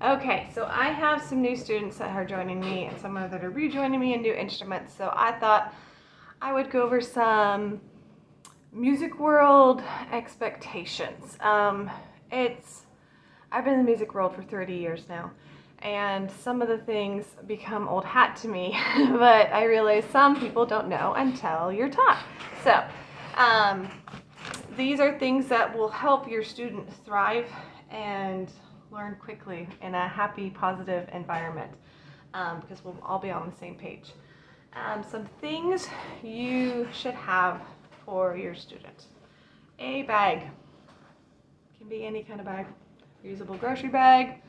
Okay, so I have some new students that are joining me and some that are rejoining me in new instruments. So I thought I would go over some music world expectations. It's I've been in the music world for 30 years now, and some of the things become old hat to me, but I realize some people don't know until you're taught. So um, these are things that will help your student thrive and learn quickly in a happy, positive environment, because we'll all be on the same page. Some things you should have for your student. A bag. Can be any kind of bag. Reusable grocery bag,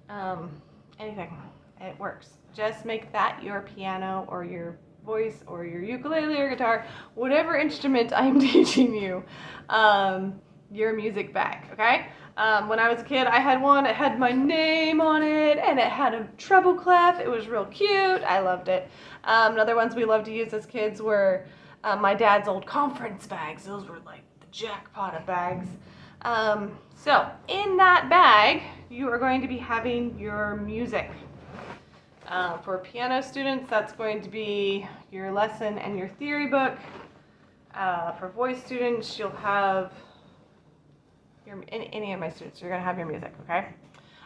um, anything. It works. Just make that your piano or your voice or your ukulele or guitar, whatever instrument I'm teaching you, your music bag, okay? When I was a kid, I had one. It had my name on it, and it had a treble clef. It was real cute. I loved it. Other ones we loved to use as kids were my dad's old conference bags. Those were like the jackpot of bags. So in that bag, you are going to be having your music. For piano students, that's going to be your lesson and your theory book. For voice students, you'll have any of my students, you're going to have your music, okay?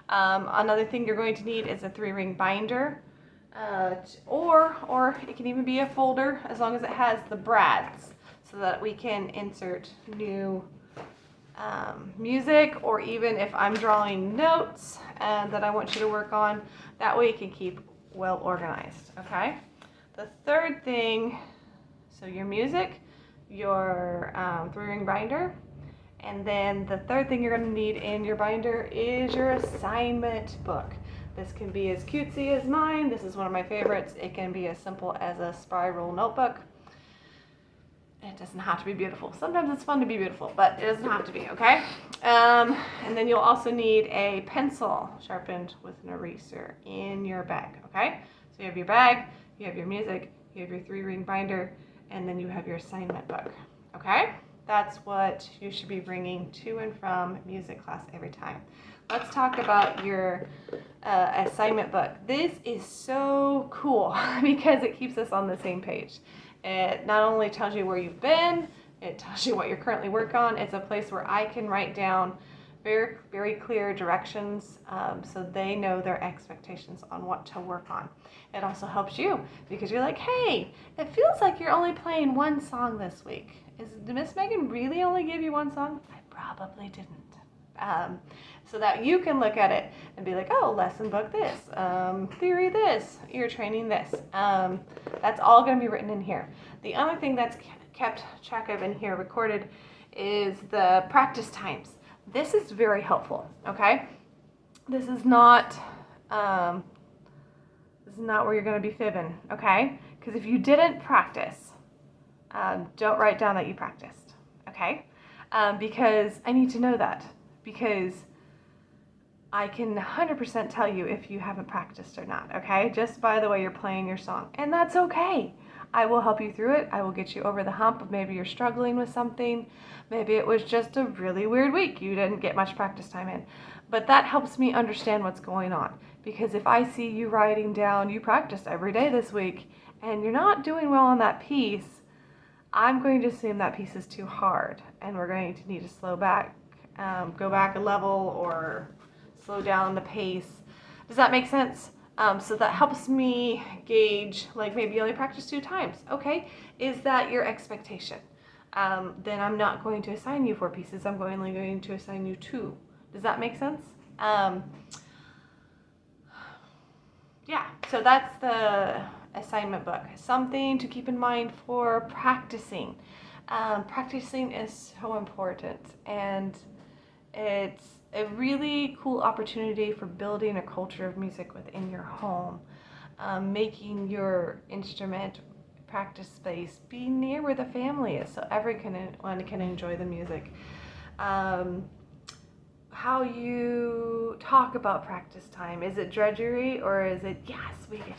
Another thing you're going to need is a 3-ring binder, or it can even be a folder as long as it has the brads so that we can insert new music, or even if I'm drawing notes and that I want you to work on, that way you can keep well organized, okay? The third thing, so your music, your 3-ring binder, and then the third thing you're going to need in your binder is your assignment book. This can be as cutesy as mine. This is one of my favorites. It can be as simple as a spiral notebook. It doesn't have to be beautiful. Sometimes it's fun to be beautiful, but it doesn't have to be, okay? And then you'll also need a pencil sharpened with an eraser in your bag, okay? So you have your bag, you have your music, you have your 3-ring binder, and then you have your assignment book, okay? That's what you should be bringing to and from music class every time. Let's talk about your assignment book. This is so cool because it keeps us on the same page. It not only tells you where you've been, it tells you what you're currently working on. It's a place where I can write down very, very clear directions, so they know their expectations on what to work on. It also helps you because you're like, hey, it feels like you're only playing one song this week. Did Miss Megan really only give you one song? I probably didn't. So that you can look at it and be like, oh, lesson book this, theory this, ear training this. That's all going to be written in here. The other thing that's kept track of in here, recorded, is the practice times. This is very helpful, okay? This is not where you're going to be fibbing, okay? Because if you didn't practice, don't write down that you practiced, okay? Because I need to know that, because I can 100% tell you if you haven't practiced or not, okay? Just by the way you're playing your song. And that's okay. I will help you through it. I will get you over the hump of maybe you're struggling with something. Maybe it was just a really weird week. You didn't get much practice time in. But that helps me understand what's going on. Because if I see you writing down, you practiced every day this week, and you're not doing well on that piece, I'm going to assume that piece is too hard. And we're going to need to slow back, go back a level, or slow down the pace. Does that make sense? So that helps me gauge, like maybe you only practice 2 times. Okay, is that your expectation? Then I'm not going to assign you 4 pieces. I'm only going to assign you 2. Does that make sense? Yeah, so that's the assignment book. Something to keep in mind for practicing. Practicing is so important, and it's a really cool opportunity for building a culture of music within your home, making your instrument practice space be near where the family is so everyone can enjoy the music. How you talk about practice time. Is it drudgery, or is it, yes, we get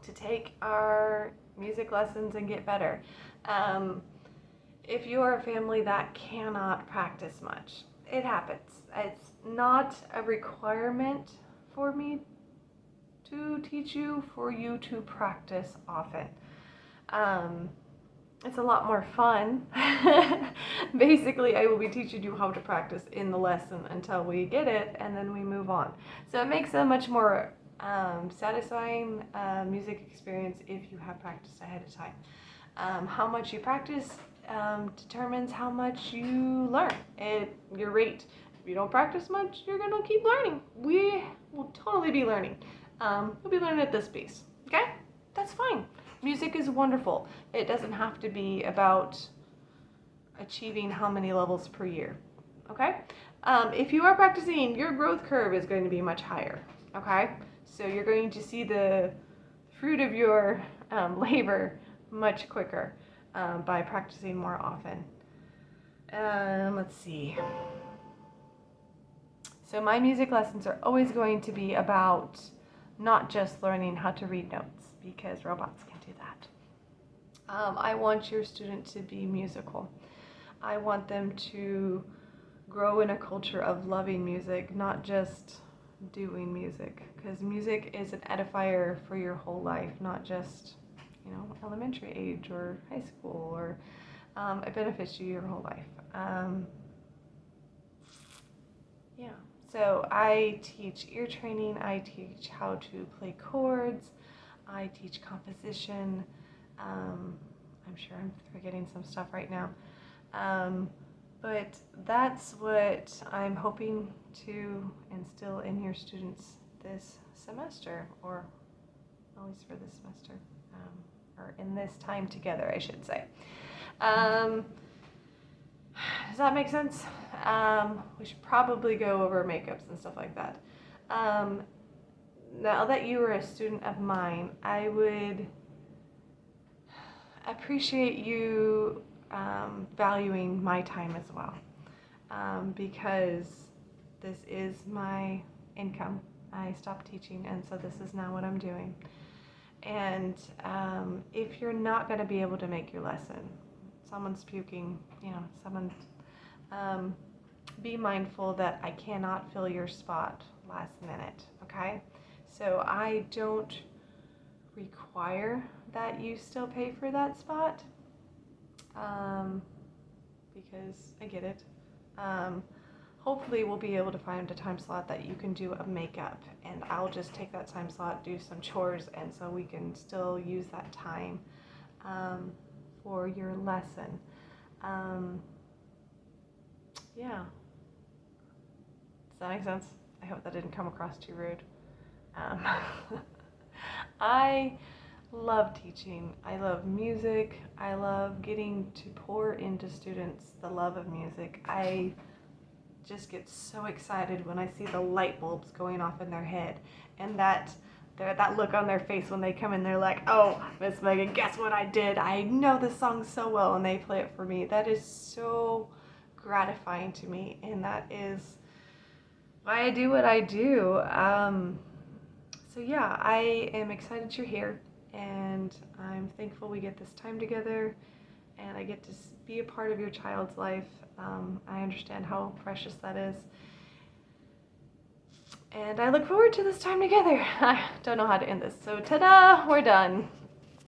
to take our music lessons and get better? If you're a family that cannot practice much, it happens. It's not a requirement for me to teach you, for you to practice often. It's a lot more fun. Basically, I will be teaching you how to practice in the lesson until we get it, and then we move on. So it makes a much more satisfying music experience if you have practiced ahead of time. How much you practice determines how much you learn at your rate. If you don't practice much, you're going to keep learning. We will totally be learning. We'll be learning at this pace, okay? That's fine. Music is wonderful. It doesn't have to be about achieving how many levels per year, okay? If you are practicing, your growth curve is going to be much higher, okay? So you're going to see the fruit of your labor much quicker by practicing more often. Let's see. So my music lessons are always going to be about not just learning how to read notes, because robots can do that. I want your student to be musical. I want them to grow in a culture of loving music, not just doing music, because music is an edifier for your whole life, not just, elementary age or high school, or it benefits you your whole life. So I teach ear training, I teach how to play chords, I teach composition. I'm sure I'm forgetting some stuff right now. But that's what I'm hoping to instill in your students this semester, or at least for this semester, or in this time together, I should say. Does that make sense? We should probably go over makeups and stuff like that. Now that you are a student of mine, I would appreciate you valuing my time as well, because this is my income. I stopped teaching, and so this is now what I'm doing. And if you're not going to be able to make your lesson, someone's puking, be mindful that I cannot fill your spot last minute, okay? So I don't require that you still pay for that spot, because I get it. Hopefully we'll be able to find a time slot that you can do a makeup, and I'll just take that time slot, do some chores, and so we can still use that time for your lesson. Yeah. Does that make sense? I hope that didn't come across too rude. I love teaching. I love music. I love getting to pour into students the love of music. I just get so excited when I see the light bulbs going off in their head, and that look on their face when they come in, they're like, oh, Miss Megan, guess what I did? I know this song so well, and they play it for me. That is so gratifying to me, and that is why I do what I do. So yeah, I am excited you're here, and I'm thankful we get this time together, and I get to be a part of your child's life. I understand how precious that is. And I look forward to this time together. I don't know how to end this. So ta-da, we're done.